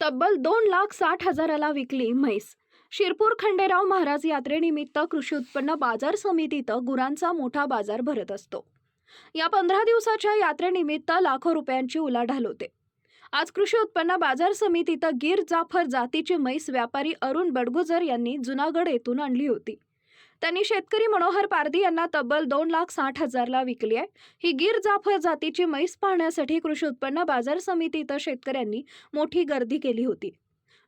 तब्बल 2,60,000ला विकली म्हैस. शिरपूर खंडेराव महाराज यात्रेनिमित्त कृषी उत्पन्न बाजार समितीत गुरांचा मोठा बाजार भरत असतो. या 15 दिवसाच्या यात्रेनिमित्त लाखो रुपयांची उलाढाल होते. आज कृषी उत्पन्न बाजार समितीत गीर जाफर जातीची म्हैस व्यापारी अरुण बडगुजर यांनी जुनागड येथून आणली होती. त्यांनी शेतकरी मनोहर पारधी यांना तब्बल 2,60,000ला विकली आहे. ही गीर जाफर जातीची म्हैस पाहण्यासाठी कृषी उत्पन्न बाजार समितीत शेतकऱ्यांनी मोठी गर्दी केली होती.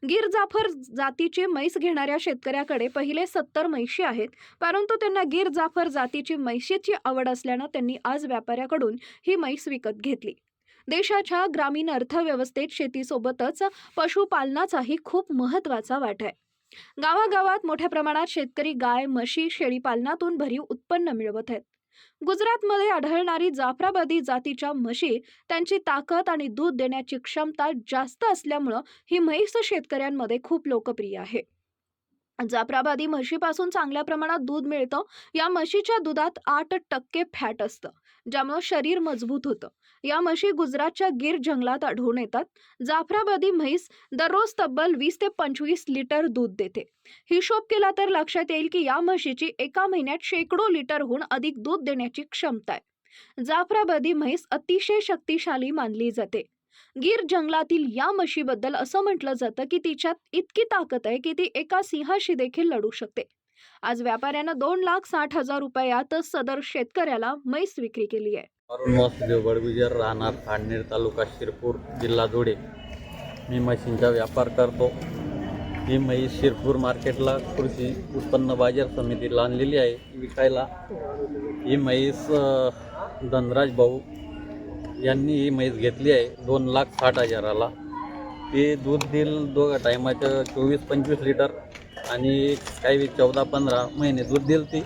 गीर जाफर जातीची म्हैस घेणाऱ्या शेतकऱ्याकडे पहिले 70 म्हैशी आहेत, परंतु त्यांना गीर जाफर जातीची म्हैशीची आवड असल्यानं त्यांनी आज व्यापाऱ्याकडून ही म्हैस विकत घेतली. देशाच्या ग्रामीण अर्थव्यवस्थेत शेतीसोबतच पशुपालनाचाही खूप महत्त्वाचा वाटा आहे. गावागावात मोठ्या प्रमाणात शेतकरी गाय, म्हशी, शेळीपालनातून भरीव उत्पन्न मिळवत आहेत. गुजरातमध्ये आढळणारी जाफराबादी जातीच्या म्हशी त्यांची ताकद आणि दूध देण्याची क्षमता जास्त असल्यामुळे ही म्हैस शेतकऱ्यांमध्ये खूप लोकप्रिय आहे. जाफराबादी म्हशीपासून चांगल्या प्रमाणात दूध मिळतं. या म्हशीच्या दुधात 8% फॅट असतं, ज्यामुळे शरीर मजबूत होतं. या म्हशी गुजरातच्या गीर जंगलात आढळून येतात. जाफराबादी म्हैस दररोज तब्बल 20 ते 25 लिटर दूध देते. हिशोब केला तर लक्षात येईल की या म्हशीची एका महिन्यात शेकडो लिटरहून अधिक दूध देण्याची क्षमता आहे. जाफराबादी म्हैस अतिशय शक्तिशाली मानली जाते. गीर जंगलातील या म्हशीबद्दल असं म्हटलं जातं की तिच्यात इतकी ताकद आहे की ती एका सिंहाशी देखील लढू शकते. आज व्यापाऱ्यानं 2,60,000 रुपयात सदर शेतकऱ्याला म्हैस विक्री केली आहे. अरुण वासुदेव बडगुजर, राहणार खांडनेर, तालुका शिरपूर, जिल्हा धुळे. मी म्हशींचा व्यापार करतो. ही म्हैस शिरपूर मार्केटला कृषी उत्पन्न बाजार समितीला आणलेली आहे विकायला. ही म्हैस धनराज भाऊ यांनी ही म्हैस घेतली आहे 2,60,000ला. ते दूध देईल दोघं टायमाचं 24-25 लिटर आणि काही 14-15 महिने दूध देईल ती,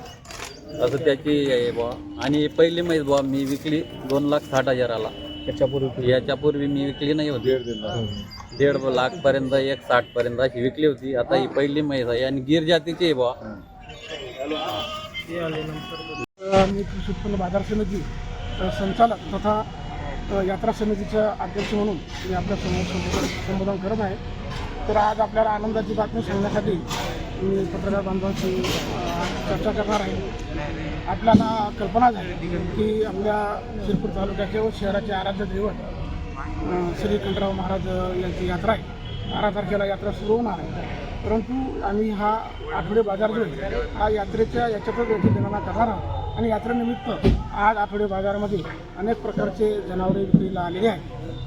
असं त्याची आहे बुवा. आणि पहिली म्हैस बुवा मी विकली 2,60,000ला. याच्यापूर्वी मी विकली नाही होती. 1.5 लाखपर्यंत 1,60,000पर्यंत अशी विकली होती. आता ही पहिली म्हैस आहे आणि गीर जातीची आहे बुवा. मी कृषी उत्पन्न बाजार समिती संचालक तथा यात्रा समितीच्या अध्यक्ष म्हणून मी आपल्या समोर संबोधन करत आहे. तर आज आपल्याला आनंदाची बातमी सांगण्यासाठी मी पत्रकार बांधवांशी चर्चा करणार आहे. आपल्याला कल्पना झाली की आपल्या शिरपूर तालुक्याचे व शहराचे आराध्य दैवत श्री खंडेराव महाराज यांची यात्रा आहे. 12 तारखेला यात्रा सुरू होणार आहे. परंतु आम्ही हा आठवडे बाजार जो आहे हा यात्रेच्या याच्यातच याची गणना करणार आहोत. आणि यात्रेनिमित्त आज आठवडे बाजारामध्ये अनेक प्रकारचे जनावरे विक्रीला आलेले आहेत.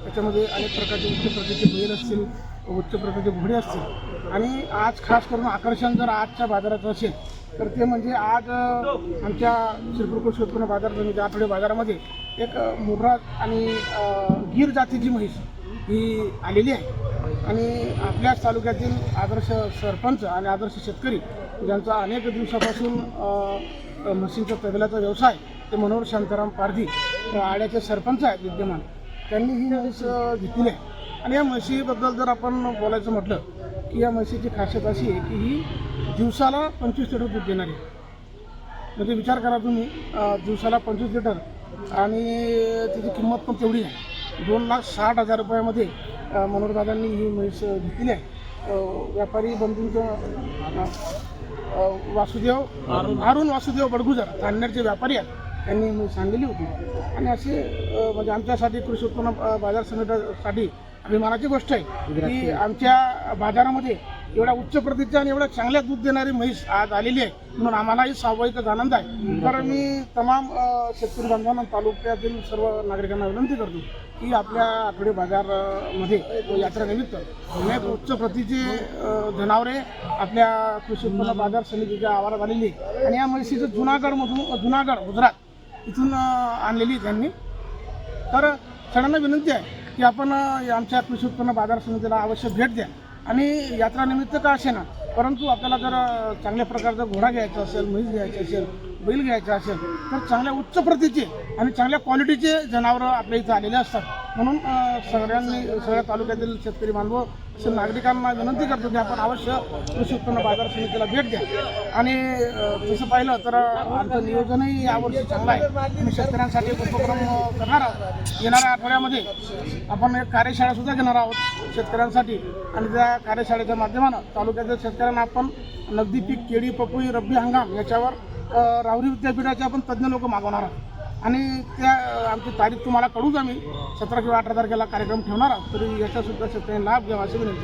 त्याच्यामध्ये अनेक प्रकारचे उच्च प्रकारचे बैल असतील, उच्च प्रकारचे घोडे असतील. आणि आज खास करून आकर्षण जर आजच्या बाजाराचं असेल तर ते म्हणजे आज आमच्या शिरपूर कृषी उत्पन्न बाजार समिती आठवडे बाजारामध्ये एक मुर्राज आणि गीर जातीची म्हैस ही आलेली आहे. आणि आपल्याच तालुक्यातील आदर्श सरपंच आणि आदर्श शेतकरी ज्यांचा अनेक दिवसापासून म्हशींचा तबेलाचा व्यवसाय ते मनोहर शांताराम पारधी आड्याचे सरपंच आहेत विद्यमान. त्यांनी ही म्हैस घेतली आहे. आणि या म्हशीबद्दल जर आपण बोलायचं म्हटलं की या म्हशीची खासियत अशी आहे की ही दिवसाला 25 लिटर दूध देणारी. म्हणजे विचार करा तुम्ही, दिवसाला 25 लिटर आणि तिची किंमत पण तेवढी आहे. 2,60,000 रुपयामध्ये मनोहरदादांनी ही म्हैस घेतली आहे. व्यापारी बंधूंचं अरुण वासुदेव बडगुजर खांडनेरचे व्यापारी आहेत. त्यांनी म्हैस आणलेली होती. आणि असे म्हणजे आमच्यासाठी कृषी उत्पन्न बाजार समितीसाठी अभिमानाची गोष्ट आहे की आमच्या बाजारामध्ये एवढ्या उच्च प्रतीच्या आणि एवढ्या चांगल्या दूध देणारी म्हैस आज आलेली आहे. म्हणून आम्हालाही स्वाभाविकच आनंद आहे. तर मी तमाम शेतकरी बांधवांना तालुक्यातील सर्व नागरिकांना विनंती करतो की आपल्या आठवडे बाजारमध्ये यात्रेनिमित्त अनेक उच्च प्रतीचे जनावरे आपल्या कृषी उत्पन्न बाजार समितीच्या आवारात आलेली आहे. आणि या म्हैसीचं जुनागड गुजरात इथून आणलेली त्यांनी. तर सगळ्यांना विनंती आहे की आपण आमच्या कृषी उत्पन्न बाजार समितीला अवश्य भेट द्या. आणि यात्रानिमित्त का असे ना, परंतु आपल्याला जर चांगल्या प्रकारचा घोडा घ्यायचा असेल, म्हैस घ्यायची असेल, बैल घ्यायचा असेल तर चांगल्या उच्च प्रतीचे आणि चांगल्या क्वालिटीचे जनावरं आपल्या इथं आलेले असतात. म्हणून सगळ्या तालुक्यातील शेतकरी बांधव असे नागरिकांना विनंती करतो की आपण अवश्य कृषी उत्पन्न बाजार समितीला भेट द्या. आणि तसं पाहिलं तर आमचं नियोजनही यावर्षी चांगलं आहे. आम्ही शेतकऱ्यांसाठी एक उपक्रम करणार आहोत. येणाऱ्या आठवड्यामध्ये आपण एक कार्यशाळासुद्धा घेणार आहोत शेतकऱ्यांसाठी. आणि त्या कार्यशाळेच्या माध्यमानं तालुक्यातील शेतकऱ्यांना आपण नगदी पीक केळी, पपई, रब्बी हंगाम याच्यावर राहुरी विद्यापीठाचे आपण तज्ज्ञ लोक मागवणार आहोत. आणि त्या आमची तारीख तुम्हाला कळूच आम्ही 17 किंवा 18 तारखेला कार्यक्रम ठेवणार आहोत. तरी याचासुद्धा शेतकऱ्यांनी लाभ घ्यावा अशी विनंती.